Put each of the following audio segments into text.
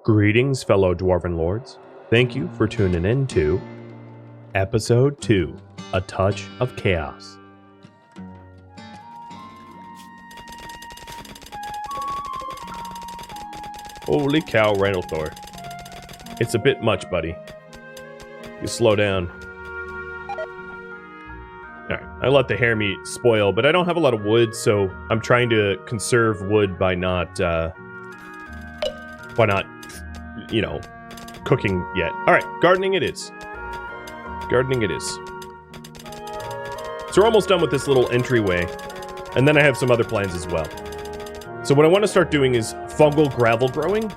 Greetings, fellow Dwarven Lords. Thank you for tuning in to Episode 2, A Touch of Chaos. Holy cow, Thor. It's a bit much, buddy. You slow down. Alright, I let the hair meat spoil, but I don't have a lot of wood, so I'm trying to conserve wood by not, you know, cooking yet. Alright, gardening it is. Gardening it is. So we're almost done with this little entryway, and then I have some other plans as well. So what I want to start doing is fungal gravel growing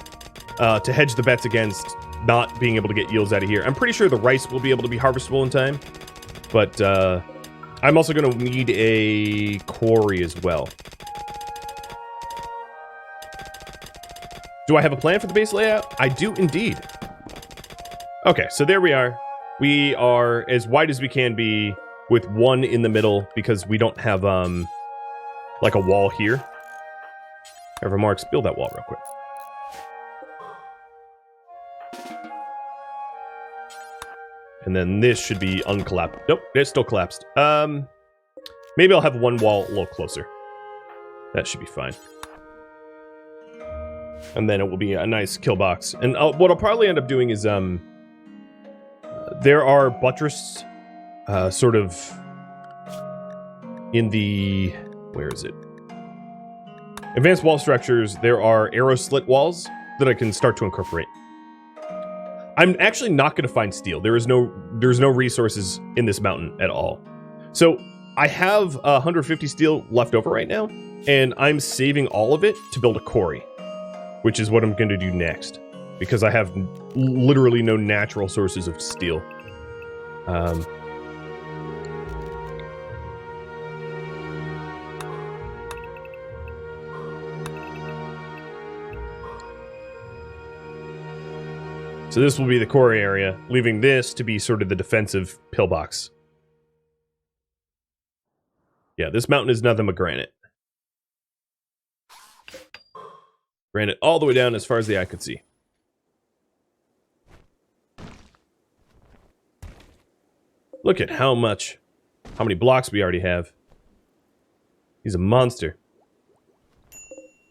to hedge the bets against not being able to get yields out of here. I'm pretty sure the rice will be able to be harvestable in time, but I'm also going to need a quarry as well. Do I have a plan for the base layout? I do indeed. Okay, so there we are. We are as wide as we can be with one in the middle because we don't have like a wall here. However, Marks, build that wall real quick. And then this should be uncollapsed. Nope, it's still collapsed. Maybe I'll have one wall a little closer. That should be fine. And then it will be a nice kill box. And what I'll probably end up doing is, there are buttress, sort of, in the, where is it? Advanced wall structures, there are arrow slit walls that I can start to incorporate. I'm actually not going to find steel. There's no resources in this mountain at all. So I have 150 steel left over right now, and I'm saving all of it to build a quarry, which is what I'm going to do next, because I have literally no natural sources of steel. So this will be the quarry area, leaving this to be sort of the defensive pillbox. Yeah, this mountain is nothing but granite. Granite all the way down as far as the eye could see. Look at how many blocks we already have. He's a monster.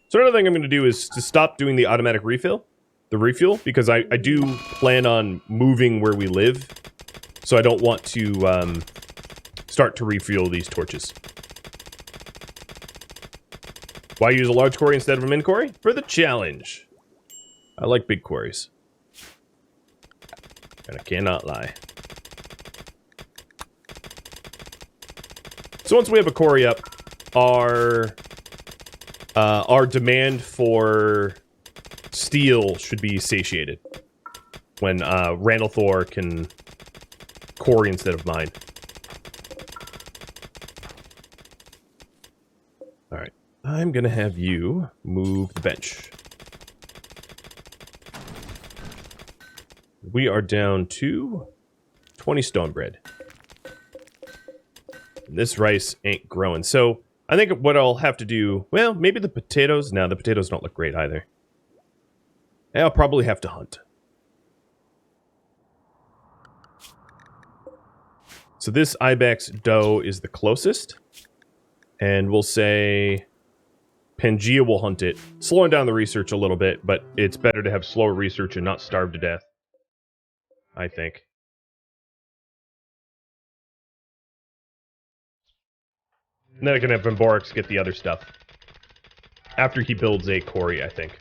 So another thing I'm going to do is to stop doing the automatic refuel, because I do plan on moving where we live, so I don't want to start to refuel these torches. Why use a large quarry instead of a min quarry? For the challenge. I like big quarries. And I cannot lie. So once we have a quarry up, our demand for steel should be satiated when Thor can quarry instead of mine. Alright, I'm gonna have you move the bench. We are down to 20 stone bread. This rice ain't growing, so I think what I'll have to do, well, maybe the potatoes. No, the potatoes don't look great either. I'll probably have to hunt. So this ibex doe is the closest. And we'll say Pangea will hunt it. Slowing down the research a little bit, but it's better to have slower research and not starve to death, I think. And then I can have Vimborix get the other stuff. After he builds a quarry, I think.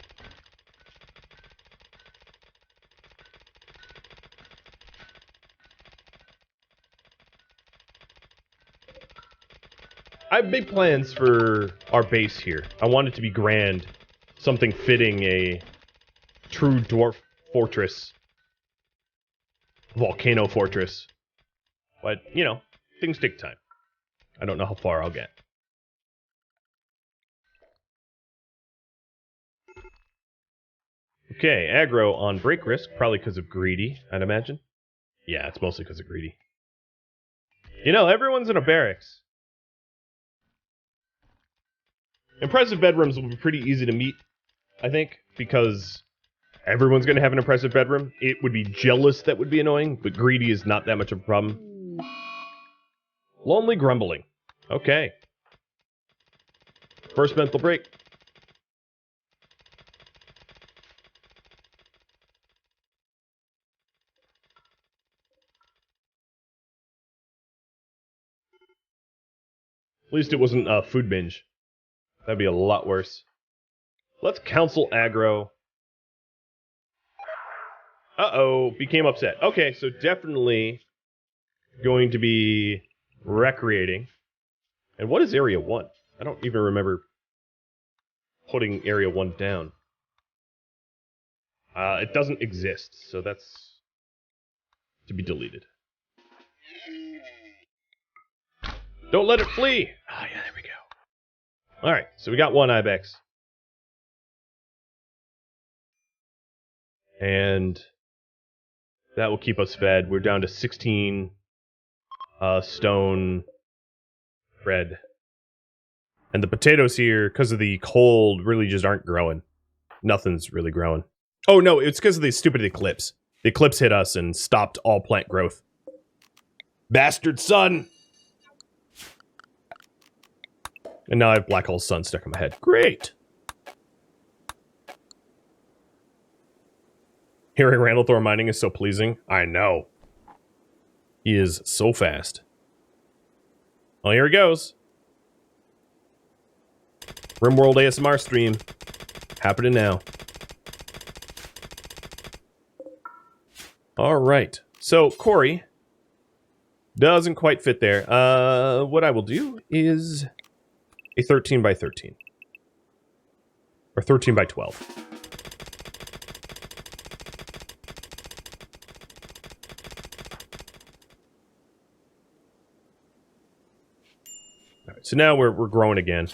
I have big plans for our base here. I want it to be grand. Something fitting a true dwarf fortress. Volcano fortress. But, you know, things take time. I don't know how far I'll get. Okay, aggro on break risk, probably because of greedy, I'd imagine. Yeah, it's mostly because of greedy. You know, everyone's in a barracks. Impressive bedrooms will be pretty easy to meet, I think, because everyone's going to have an impressive bedroom. It would be jealous that would be annoying, but greedy is not that much of a problem. Lonely grumbling. Okay. First mental break. At least it wasn't a food binge. That'd be a lot worse. Let's counsel aggro. Uh-oh, became upset. Okay, so definitely going to be recreating. And what is Area 1? I don't even remember putting Area 1 down. It doesn't exist, so that's to be deleted. Don't let it flee! Ah, yeah, there we go. Alright, so we got one ibex. And that will keep us fed. We're down to 16 stone bread. And the potatoes here, because of the cold, really just aren't growing. Nothing's really growing. Oh no, it's because of the stupid eclipse. The eclipse hit us and stopped all plant growth. Bastard sun! And now I have Black Hole Sun stuck in my head. Great! Hearing Randall Thor mining is so pleasing. I know. He is so fast. Well, here he goes. RimWorld ASMR stream. Happening now. Alright. So, Quarry doesn't quite fit there. What I will do is a 13 by 13. Or 13 by 12. So now we're growing again.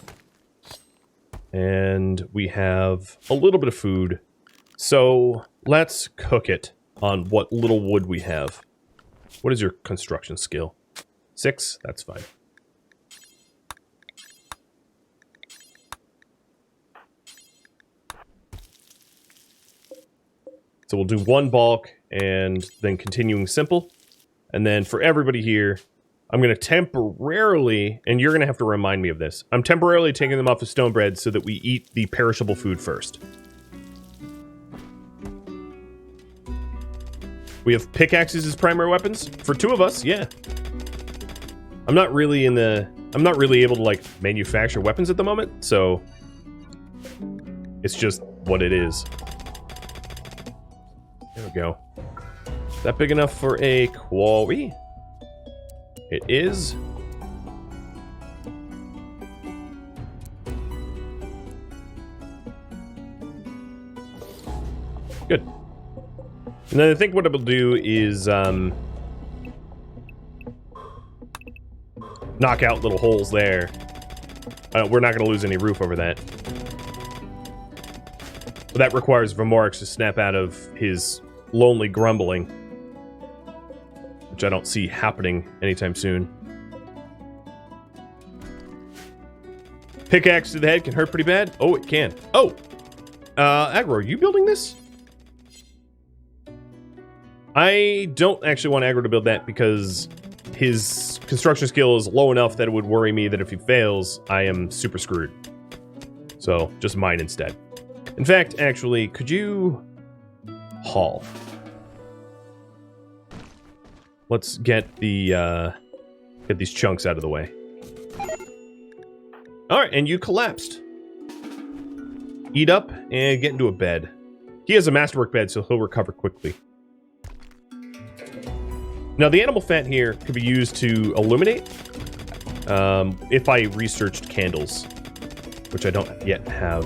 And we have a little bit of food. So let's cook it on what little wood we have. What is your construction skill? 6? That's fine. So we'll do one bulk and then continuing simple. And then for everybody here, I'm going to temporarily, and you're going to have to remind me of this, I'm temporarily taking them off of stone bread so that we eat the perishable food first. We have pickaxes as primary weapons? For 2 of us, yeah. I'm not really able to, like, manufacture weapons at the moment, so it's just what it is. There we go. Is that big enough for a quarry? It is. Good. And then I think what I will do is knock out little holes there. We're not going to lose any roof over that. But that requires Vamorix to snap out of his lonely grumbling, which I don't see happening anytime soon. Pickaxe to the head can hurt pretty bad. Oh, it can. Oh! Aggro, are you building this? I don't actually want Aggro to build that because his construction skill is low enough that it would worry me that if he fails, I am super screwed. So, just mine instead. In fact, actually, could you haul? Let's get the get these chunks out of the way. Alright, and you collapsed. Eat up and get into a bed. He has a masterwork bed, so he'll recover quickly. Now, the animal fat here could be used to illuminate. If I researched candles, which I don't yet have.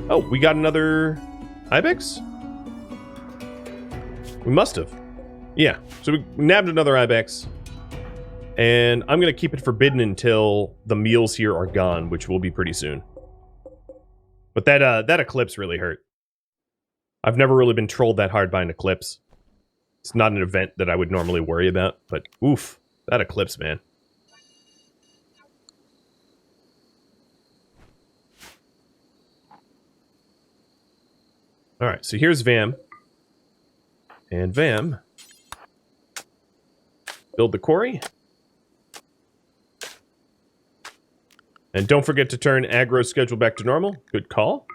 Oh, we got another ibex? We must have. Yeah, so we nabbed another ibex. And I'm going to keep it forbidden until the meals here are gone, which will be pretty soon. But that eclipse really hurt. I've never really been trolled that hard by an eclipse. It's not an event that I would normally worry about, but oof, that eclipse, man. Alright, so here's Vam. And Vam. Build the quarry. And don't forget to turn aggro schedule back to normal. Good call.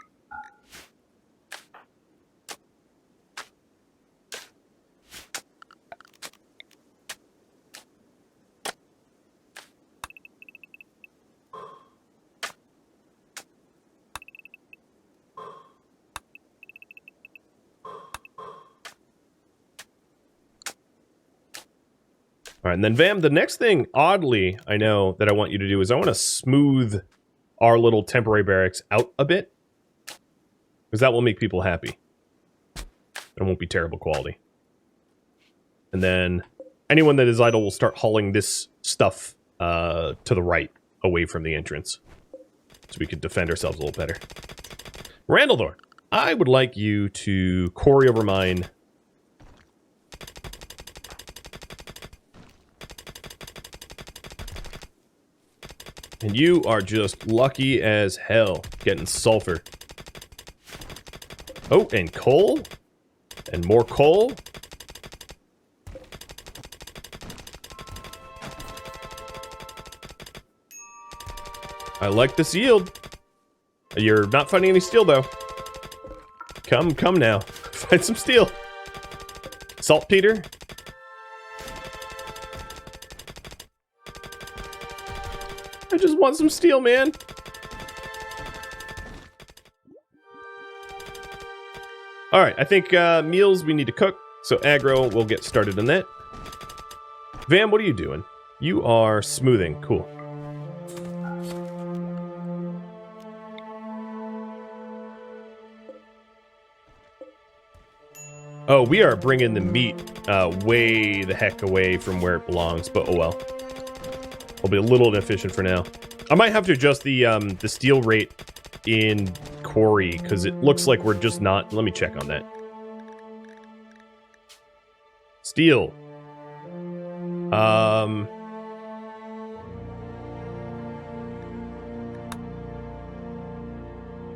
All right, and then Vam, the next thing, oddly, I know that I want you to do is I want to smooth our little temporary barracks out a bit. Because that will make people happy. It won't be terrible quality. And then anyone that is idle will start hauling this stuff to the right, away from the entrance. So we can defend ourselves a little better. Randall, I would like you to quarry over mine. And you are just lucky as hell getting sulfur. Oh, and coal. And more coal. I like this yield. You're not finding any steel, though. Come now. Find some steel. Saltpeter. I just want some steel, man. Alright, I think meals we need to cook. So aggro, we'll get started on that. Vam, what are you doing? You are smoothing. Cool. Oh, we are bringing the meat way the heck away from where it belongs, but oh well. I'll be a little inefficient for now. I might have to adjust the steel rate in Quarry, because it looks like we're just not... Let me check on that. Steel.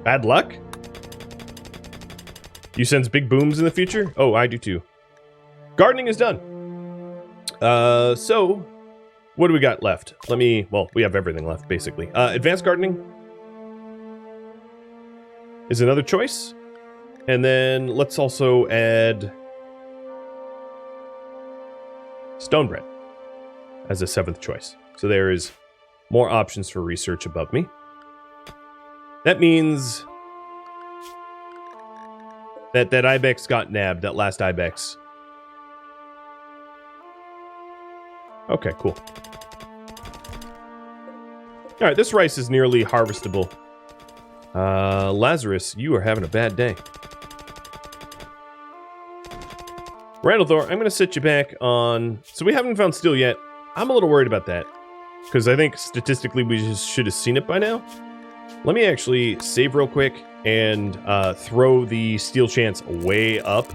Bad luck? You sense big booms in the future? Oh, I do too. Gardening is done. So... What do we got left? Well, we have everything left, basically. Advanced gardening is another choice. And then let's also add stonebread as a 7th choice. So there is more options for research above me. That means that ibex got nabbed, that last ibex. Okay, cool. Alright, this rice is nearly harvestable. Lazarus, you are having a bad day. Randall, I'm going to sit you back on... So we haven't found steel yet. I'm a little worried about that. Because I think statistically we just should have seen it by now. Let me actually save real quick and throw the steel chance way up.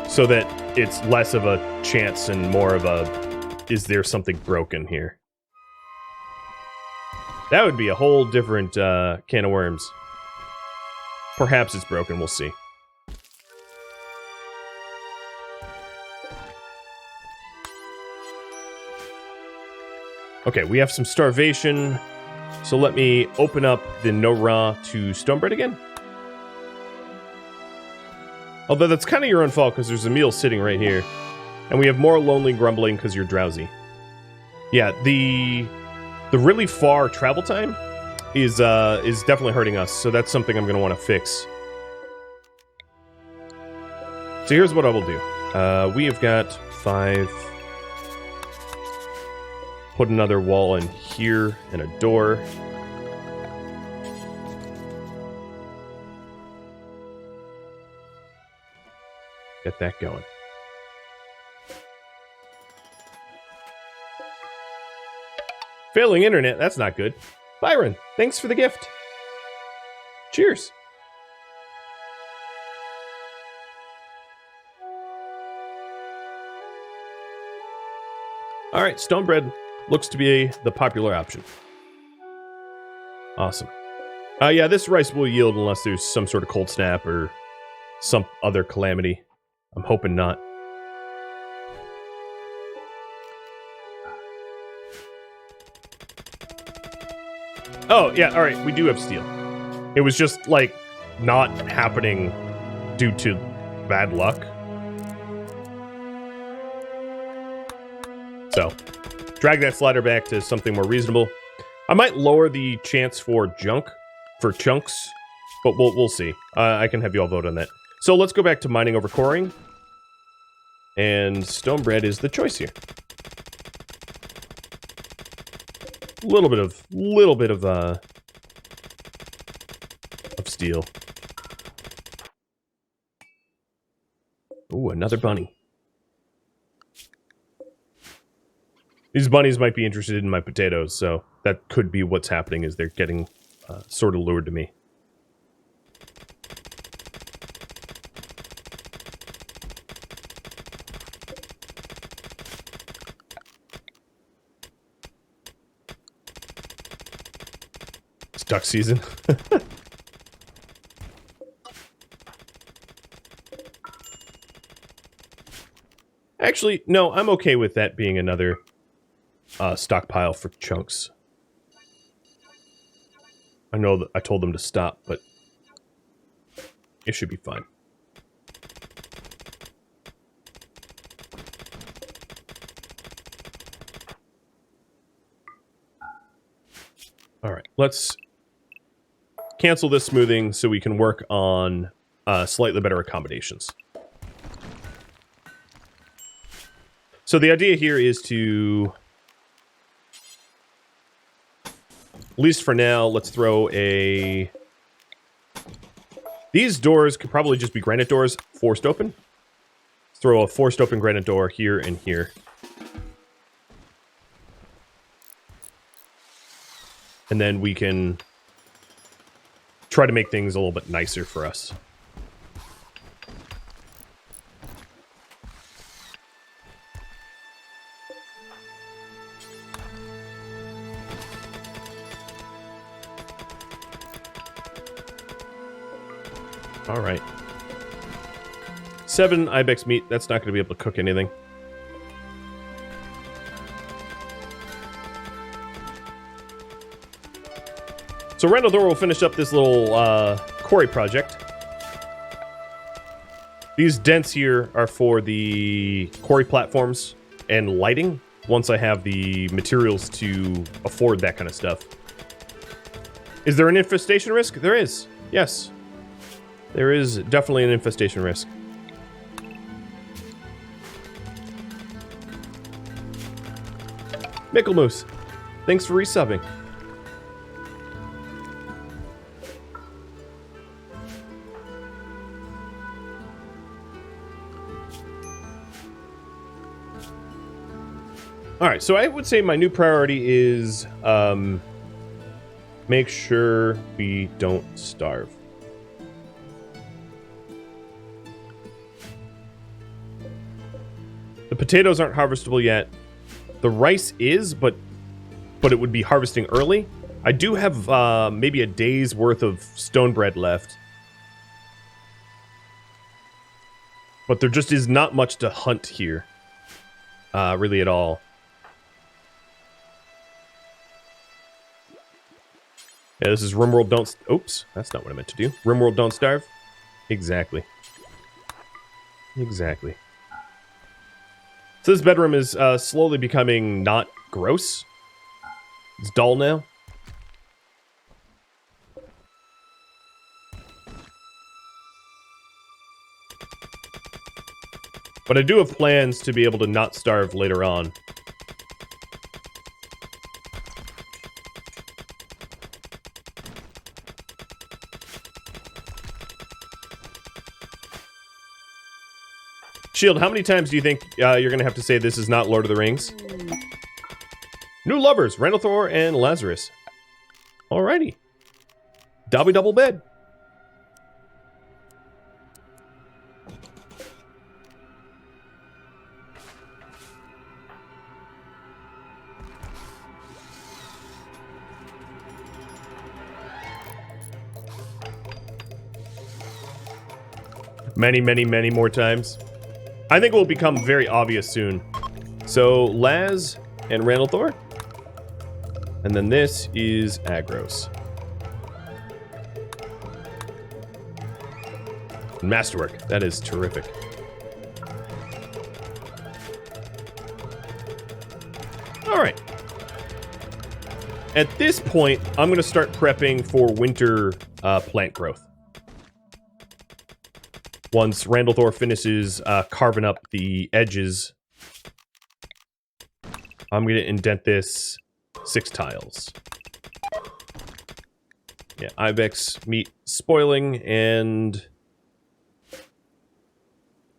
So that it's less of a chance and more of a, is there something broken here? That would be a whole different can of worms. Perhaps it's broken, we'll see. Okay, we have some starvation. So let me open up the no raw to stonebread again. Although that's kind of your own fault, because there's a meal sitting right here. And we have more lonely grumbling because you're drowsy. Yeah, the really far travel time is definitely hurting us, so that's something I'm going to want to fix. So here's what I will do. We have got 5. Put another wall in here and a door. Get that going. Failing internet, that's not good. Byron, thanks for the gift. Cheers. Alright, stonebread looks to be the popular option. Awesome. Yeah, this rice will yield unless there's some sort of cold snap or some other calamity. I'm hoping not. Oh, yeah, alright, we do have steel. It was just, like, not happening due to bad luck. So, drag that slider back to something more reasonable. I might lower the chance for chunks, but we'll see. I can have you all vote on that. So let's go back to mining over quarrying. And stonebread is the choice here. Little bit of steel. Ooh, another bunny. These bunnies might be interested in my potatoes, so that could be what's happening, is they're getting sort of lured to me. It's duck season. Actually, no, I'm okay with that being another stockpile for chunks. I know that I told them to stop, but it should be fine. Alright, let's cancel this smoothing so we can work on slightly better accommodations. So the idea here is to, at least for now, let's throw a... These doors could probably just be granite doors, forced open. Let's throw a forced open granite door here and here. And then we can try to make things a little bit nicer for us. All right. 7 ibex meat. That's not going to be able to cook anything. So Randall will finish up this little quarry project. These dents here are for the quarry platforms and lighting, once I have the materials to afford that kind of stuff. Is there an infestation risk? There is. Yes. There is definitely an infestation risk. Micklemoose, thanks for resubbing. Alright, so I would say my new priority is make sure we don't starve. The potatoes aren't harvestable yet. The rice is, but it would be harvesting early. I do have maybe a day's worth of stone bread left. But there just is not much to hunt here. Really at all. Yeah, this is RimWorld don't... Oops, that's not what I meant to do. RimWorld don't starve. Exactly. Exactly. So this bedroom is slowly becoming not gross. It's dull now. But I do have plans to be able to not starve later on. Shield, how many times do you think you're going to have to say this is not Lord of the Rings? New lovers, Randall Thor and Lazarus. Alrighty. Dobby double bed. Many, many, many more times. I think it will become very obvious soon. So, Laz and Randall. And then this is Agros. Masterwork. That is terrific. Alright. At this point, I'm going to start prepping for winter plant growth. Once Randall finishes carving up the edges, I'm going to indent this 6 tiles. Yeah, ibex meat spoiling and...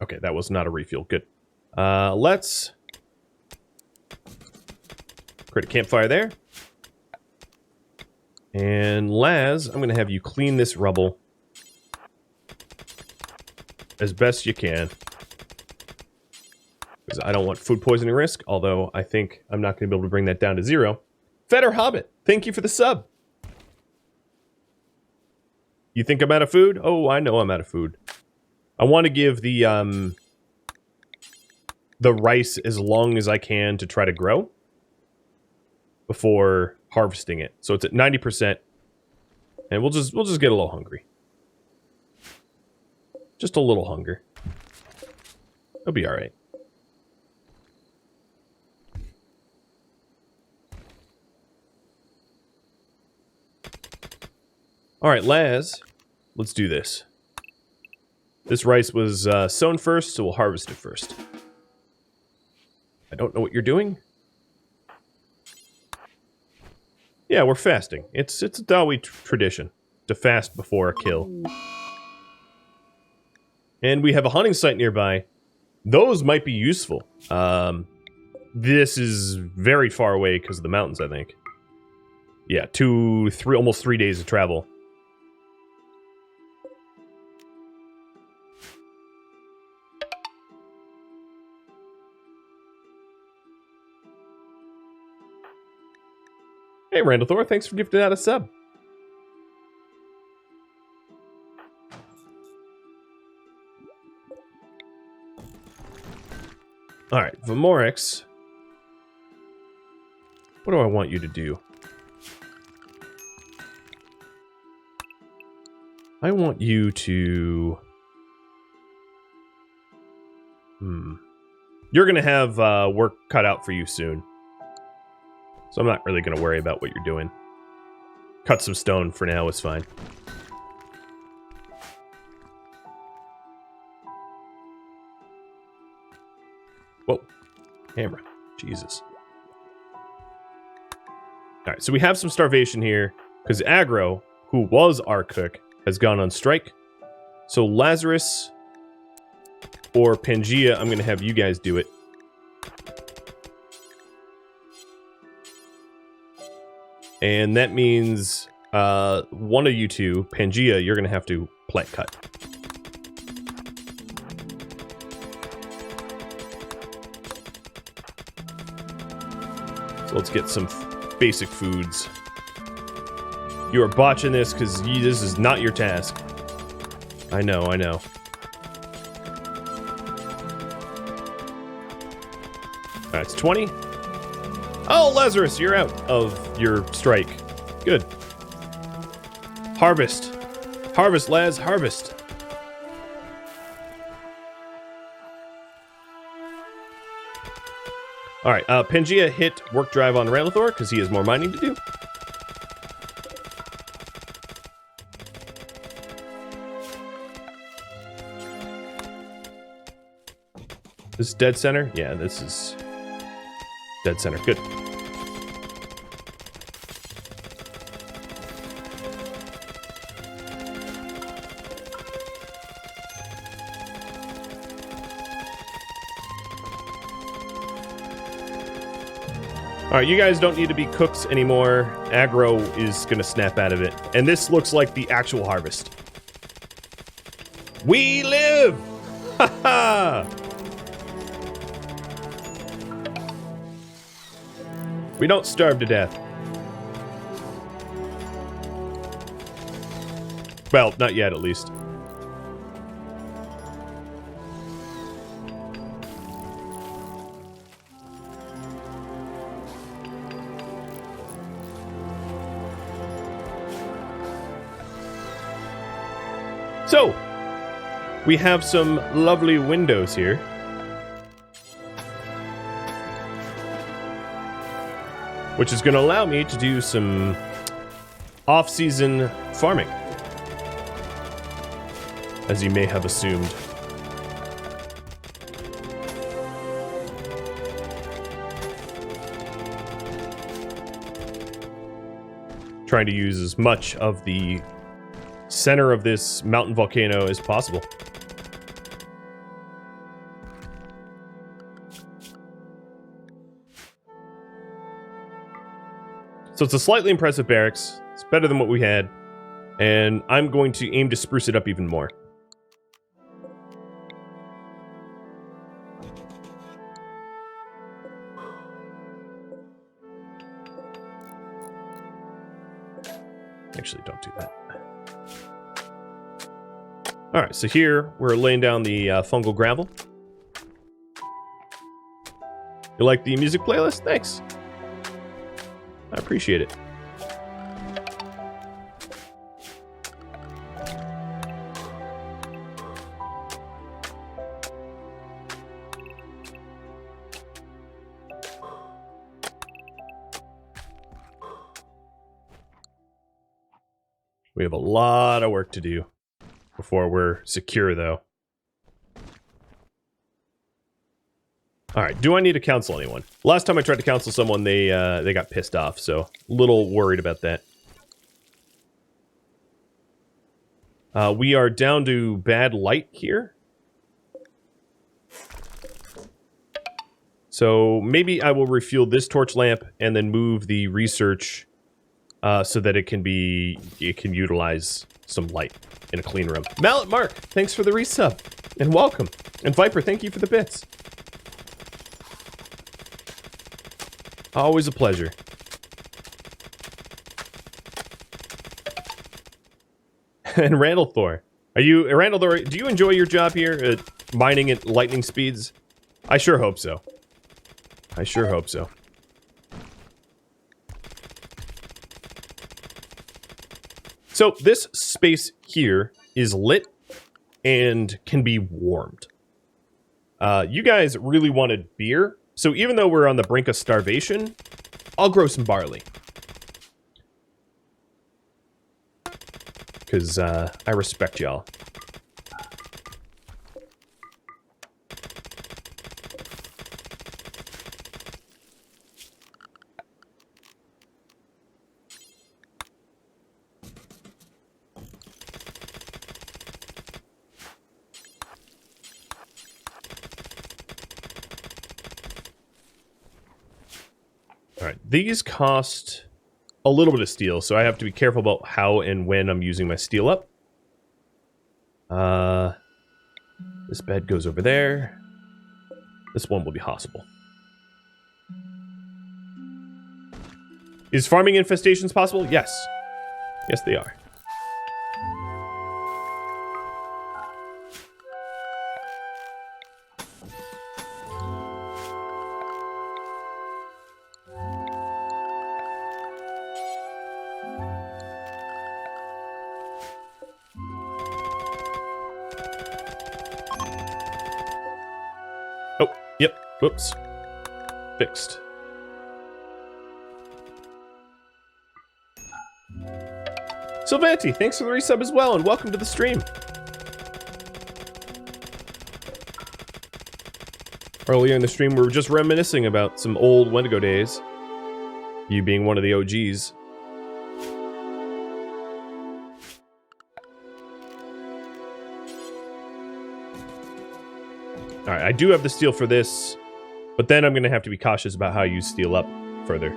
Okay, that was not a refuel. Good. Let's create a campfire there. And Laz, I'm going to have you clean this rubble as best you can. Because I don't want food poisoning risk, although I think I'm not going to be able to bring that down to 0. Fetter Hobbit, thank you for the sub. You think I'm out of food? Oh, I know I'm out of food. I want to give the rice as long as I can to try to grow before harvesting it. So it's at 90%, and we'll just get a little hungry. Just a little hunger. It'll be all right. All right, Laz, let's do this. This rice was sown first, so we'll harvest it first. I don't know what you're doing. Yeah, we're fasting. It's a Dawi tradition to fast before a kill. And we have a hunting site nearby. Those might be useful. This is very far away because of the mountains, I think. Yeah, almost 3 days of travel. Hey, Randall, thanks for gifting out a sub. Alright, Vamorix. What do I want you to do? I want you to... You're gonna have work cut out for you soon. So I'm not really going to worry about what you're doing. Cut some stone for now is fine. Whoa. Camera. Jesus. Alright, so we have some starvation here, because Agro, who was our cook, has gone on strike. So Lazarus or Pangea, I'm going to have you guys do it. And that means one of you two, Pangea, you're going to have to plant cut. So let's get some basic foods. You are botching this because this is not your task. I know, I know. Alright, it's 20. Oh, Lazarus, you're out of your strike. Good. Harvest. Harvest, Laz, harvest. Alright, Pangea hit work drive on Randall because he has more mining to do. This is dead center? Yeah, this is dead center. Good. Alright, you guys don't need to be cooks anymore. Aggro is gonna snap out of it. And this looks like the actual harvest. We live! Ha ha! We don't starve to death. Well, not yet, at least. So, we have some lovely windows here. Which is going to allow me to do some off-season farming. As you may have assumed. Trying to use as much of the center of this mountain volcano as possible. So it's a slightly impressive barracks. It's better than what we had. And I'm going to aim to spruce it up even more. Actually, don't do that. Alright, so here we're laying down the fungal gravel. You like the music playlist? Thanks. I appreciate it. We have a lot of work to do before we're secure, though. Alright, do I need to counsel anyone? Last time I tried to counsel someone, they got pissed off, so a little worried about that. We are down to bad light here. So maybe I will refuel this torch lamp and then move the research so that it can utilize some light in a clean room. Mallet Mark, thanks for the resub and welcome. And Viper, thank you for the bits. Always a pleasure. And Randall Thor, Randall Thor, do you enjoy your job here at mining at lightning speeds? I sure hope so. I sure hope so. So this space here is lit and can be warmed. You guys really wanted beer, so even though we're on the brink of starvation, I'll grow some barley. Because I respect y'all. Alright, these cost a little bit of steel, so I have to be careful about how and when I'm using my steel up. This bed goes over there. This one will be hospitable. Is farming infestations possible? Yes. Yes, they are. Yep. Whoops. Fixed. Sylvanti, thanks for the resub as well, and welcome to the stream. Earlier in the stream, we were just reminiscing about some old Wendigo days. You being one of the OGs. Alright, I do have the steel for this, but then I'm going to have to be cautious about how I use steel up further.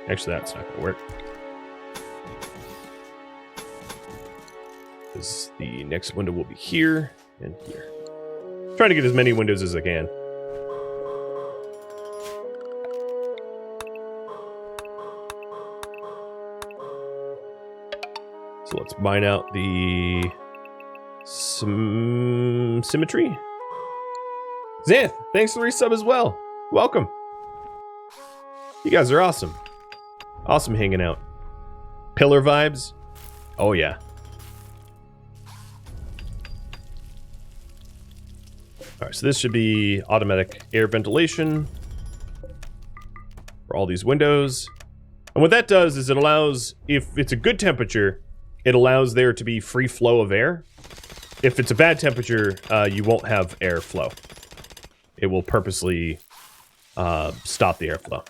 Actually, that's not going to work. Because the next window will be here and here. Trying to get as many windows as I can. So let's mine out the symmetry. Xanth, thanks for the resub as well. Welcome. You guys are awesome. Awesome hanging out. Pillar vibes. Oh yeah. Alright, so this should be automatic air ventilation for all these windows. And what that does is it allows, if it's a good temperature, it allows there to be free flow of air. If it's a bad temperature, you won't have airflow. It will purposely stop the airflow.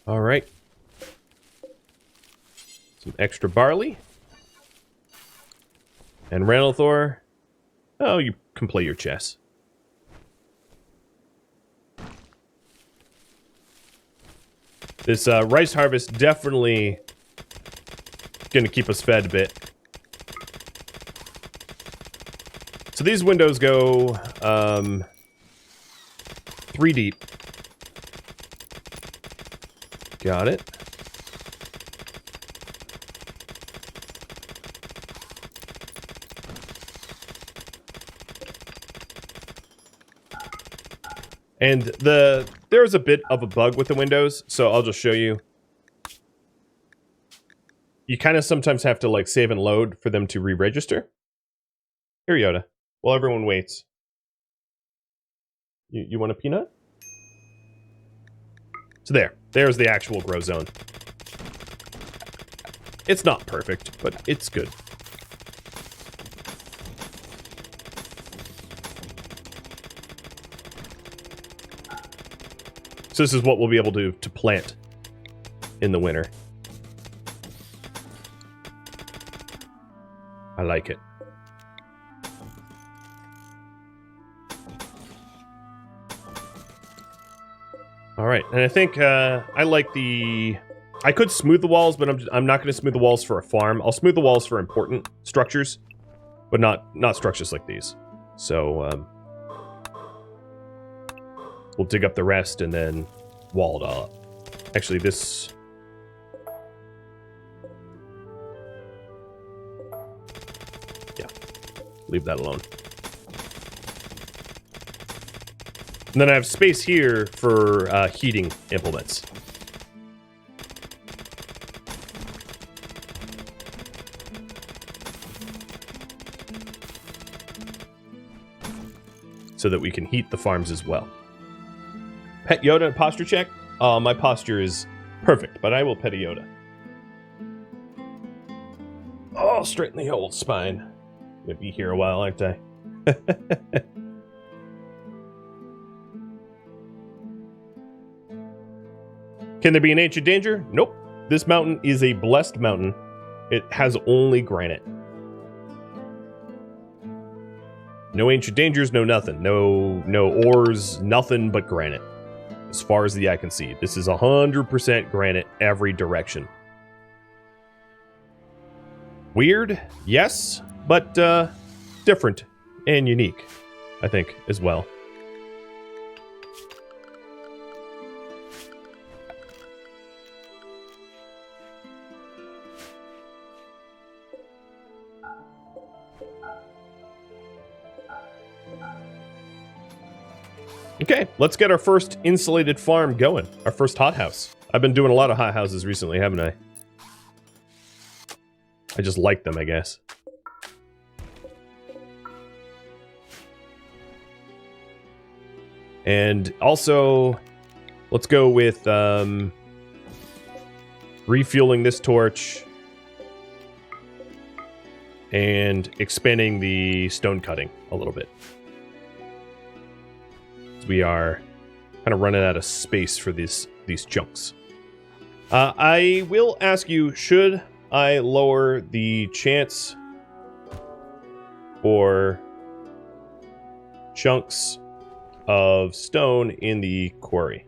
All right. Some extra barley. And Ranalthor. Oh, you can play your chess. This rice harvest definitely going to keep us fed a bit. So these windows go 3 deep. Got it. And there's a bit of a bug with the windows, so I'll just show you. You kind of sometimes have to like save and load for them to re-register. Here, Yoda. While everyone waits. You want a peanut? So there's the actual grow zone. It's not perfect, but it's good. So this is what we'll be able to plant in the winter. I like it. All right, and I think I like the... I could smooth the walls, but I'm not going to smooth the walls for a farm. I'll smooth the walls for important structures, but not structures like these. So we'll dig up the rest and then wall it all up. Actually, this... Yeah, leave that alone. And then I have space here for heating implements. So that we can heat the farms as well. Pet Yoda posture check? My posture is perfect, but I will pet a Yoda. Oh, straighten the old spine. I'm gonna be here a while, aren't I? Can there be an ancient danger? Nope. This mountain is a blessed mountain. It has only granite. No ancient dangers, no nothing. No ores, nothing but granite. As far as the eye can see. This is 100% granite every direction. Weird, yes, but different and unique, I think, as well. Okay, let's get our first insulated farm going. Our first hothouse. I've been doing a lot of hothouses recently, haven't I? I just like them, I guess. And also, let's go with refueling this torch and expanding the stone cutting a little bit. We are kind of running out of space for these chunks. I will ask you, should I lower the chance for chunks of stone in the quarry.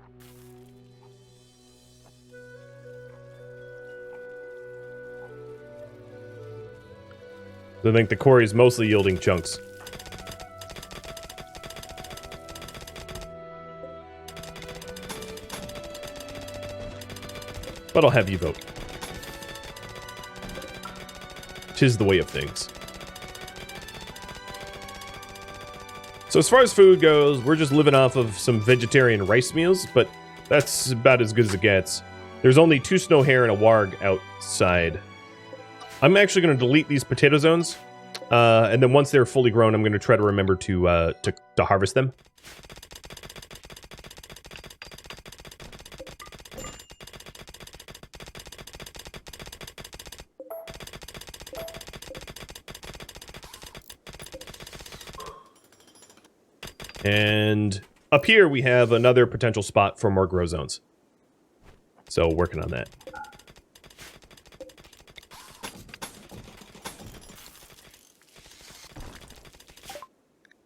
I think the quarry is mostly yielding chunks. But I'll have you vote. 'Tis the way of things. So as far as food goes, we're just living off of some vegetarian rice meals, but that's about as good as it gets. There's only 2 snow hare and a warg outside. I'm actually going to delete these potato zones, and then once they're fully grown, I'm going to try to remember to harvest them. And up here, we have another potential spot for more grow zones. So, working on that.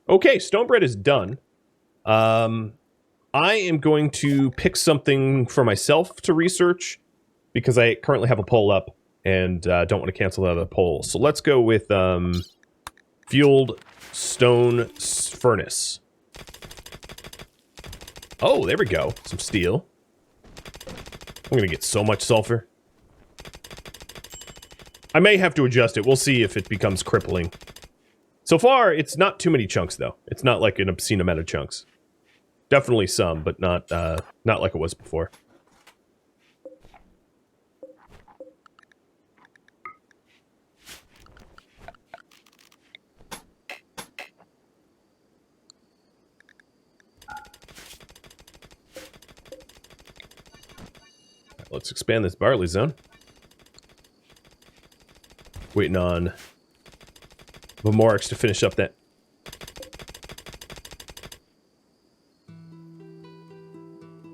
Okay, stone bread is done. I am going to pick something for myself to research because I currently have a poll up and don't want to cancel that other poll. So let's go with fueled stone furnace. Oh, there we go. Some steel. I'm going to get so much sulfur. I may have to adjust it. We'll see if it becomes crippling. So far, it's not too many chunks, though. It's not like an obscene amount of chunks. Definitely some, but not like it was before. Let's expand this barley zone. Waiting on Vomorix to finish up that.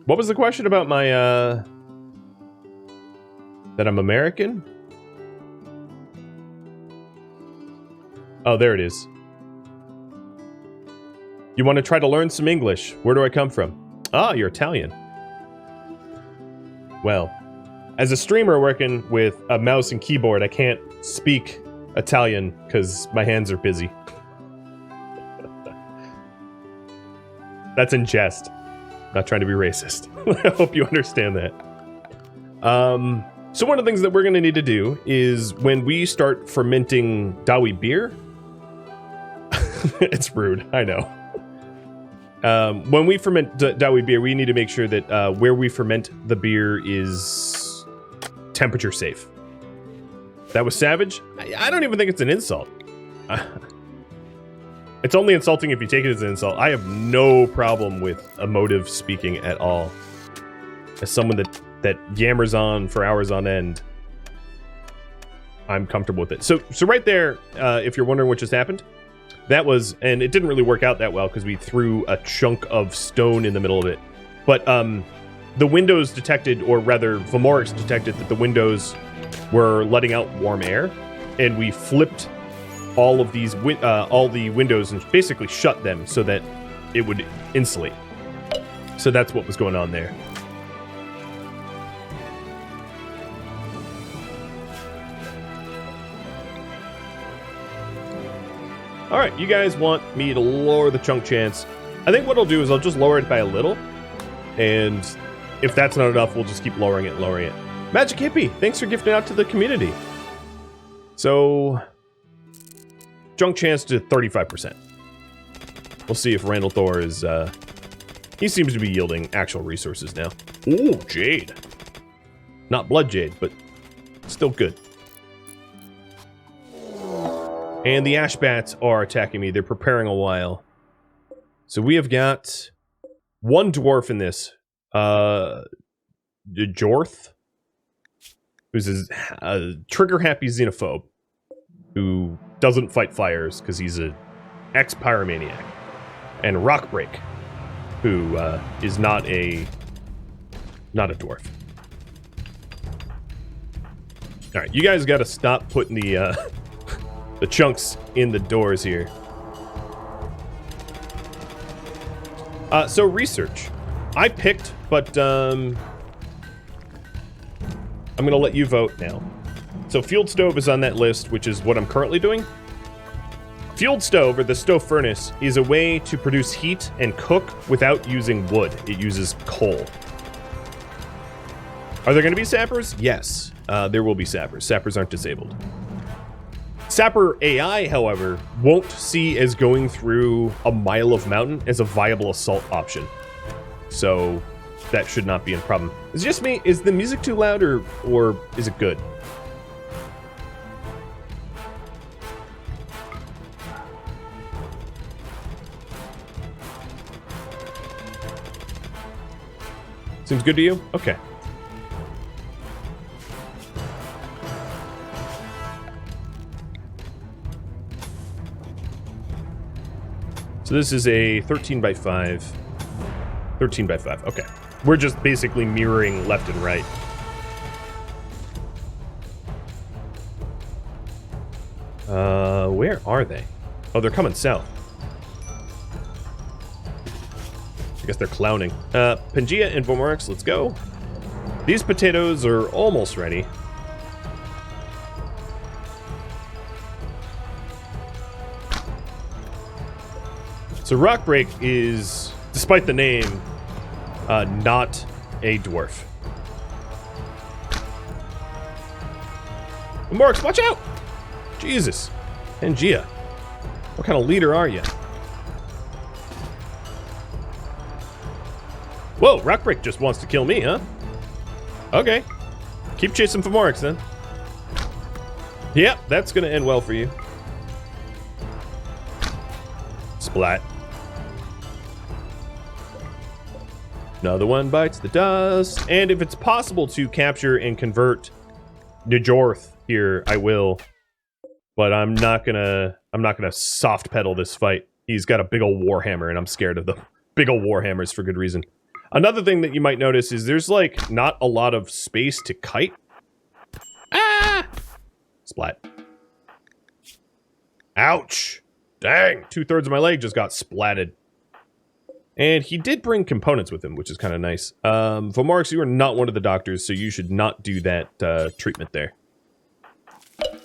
What was the question about my, that I'm American? Oh, there it is. You want to try to learn some English? Where do I come from? Ah, you're Italian. Well, as a streamer working with a mouse and keyboard, I can't speak Italian because my hands are busy. That's in jest. Not trying to be racist. I hope you understand that. So one of the things that we're going to need to do is when we start fermenting Dawi beer... It's rude, I know. When we ferment Dawi beer, we need to make sure that where we ferment the beer is temperature safe. That was savage? I don't even think it's an insult. It's only insulting if you take it as an insult. I have no problem with emotive speaking at all. As someone that yammers on for hours on end, I'm comfortable with it. So right there, if you're wondering what just happened, that was, and it didn't really work out that well because we threw a chunk of stone in the middle of it. But the windows detected, or rather, Vomorix detected that the windows were letting out warm air, and we flipped all of these all the windows and basically shut them so that it would insulate. So that's what was going on there. All right, you guys want me to lower the chunk chance. I think what I'll do is I'll just lower it by a little, and if that's not enough, we'll just keep lowering it. Magic Hippie, thanks for gifting out to the community. So, chunk chance to 35%. We'll see if Randall Thor is, he seems to be yielding actual resources now. Ooh, Jade. Not Blood Jade, but still good. And the ash bats are attacking me. They're preparing a while. So we have got one dwarf in this. Jorth, who's a trigger-happy xenophobe who doesn't fight fires because he's an ex-pyromaniac. And Rockbreak, who is not a dwarf. All right, you guys got to stop putting the chunks in the doors here. So research. I picked, but I'm going to let you vote now. So fueled stove is on that list, which is what I'm currently doing. Fueled stove, or the stove furnace, is a way to produce heat and cook without using wood. It uses coal. Are there going to be sappers? Yes, there will be sappers. Sappers aren't disabled. Sapper AI, however, won't see as going through a mile of mountain as a viable assault option. So that should not be a problem. Is it just me? Is the music too loud, or is it good? Seems good to you? Okay. So this is a 13 by 5. 13 by 5. Okay. We're just basically mirroring left and right. Where are they? Oh, they're coming south. I guess they're clowning. Pangea and Vormorix, let's go. These potatoes are almost ready. So Rockbreak is, despite the name, not a dwarf. Vormorix, watch out! Jesus. Pangea. What kind of leader are you? Whoa, Rockbreak just wants to kill me, huh? Okay. Keep chasing Vormorix, then. Yep, that's gonna end well for you. Splat. Another one bites the dust. And if it's possible to capture and convert Njorth here, I will. But I'm not gonna soft pedal this fight. He's got a big old Warhammer, and I'm scared of the big old Warhammers for good reason. Another thing that you might notice is there's, like, not a lot of space to kite. Ah! Splat. Ouch! Dang! 2/3 of my leg just got splatted. And he did bring components with him, which is kind of nice. Vormorix, you are not one of the doctors, so you should not do that treatment there.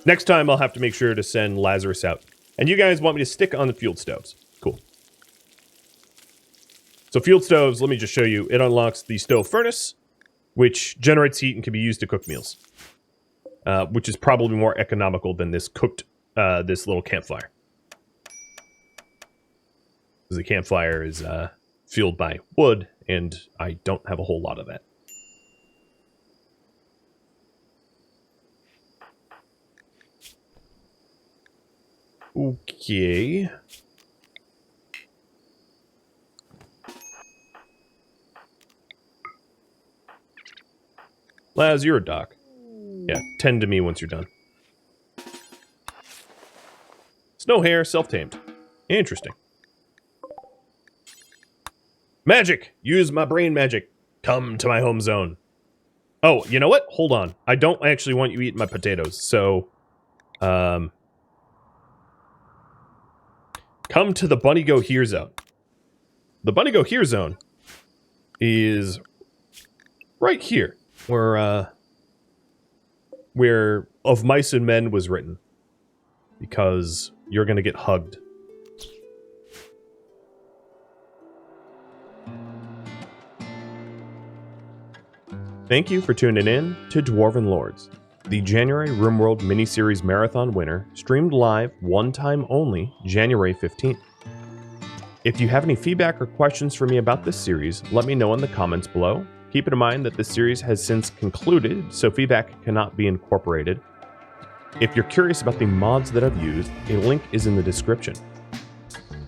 Next time, I'll have to make sure to send Lazarus out. And you guys want me to stick on the fueled stoves. Cool. So fueled stoves, let me just show you. It unlocks the stove furnace, which generates heat and can be used to cook meals. Which is probably more economical than this cooked, this little campfire. Because the campfire is fueled by wood, and I don't have a whole lot of that. Okay. Laz, you're a doc. Yeah, tend to me once you're done. Snow hair, self-tamed. Interesting. Magic! Use my brain magic. Come to my home zone. Oh, you know what? Hold on. I don't actually want you eating my potatoes, so... come to the Bunny Go Here zone. The Bunny Go Here zone is right here, where Of Mice and Men was written. Because you're gonna get hugged. Thank you for tuning in to Dwarven Lords, the January RimWorld Miniseries Marathon winner, streamed live one time only, January 15th. If you have any feedback or questions for me about this series, let me know in the comments below. Keep in mind that this series has since concluded, so feedback cannot be incorporated. If you're curious about the mods that I've used, a link is in the description.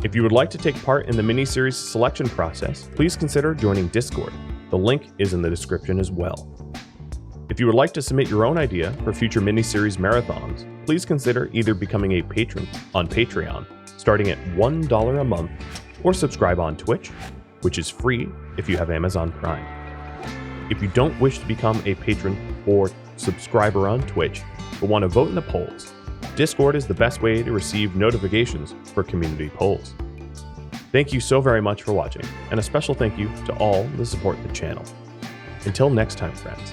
If you would like to take part in the miniseries selection process, please consider joining Discord. The link is in the description as well. If you would like to submit your own idea for future miniseries marathons, please consider either becoming a patron on Patreon, starting at $1 a month, or subscribe on Twitch, which is free if you have Amazon Prime. If you don't wish to become a patron or subscriber on Twitch, but want to vote in the polls, Discord is the best way to receive notifications for community polls. Thank you so very much for watching, and a special thank you to all that support the channel. Until next time, friends.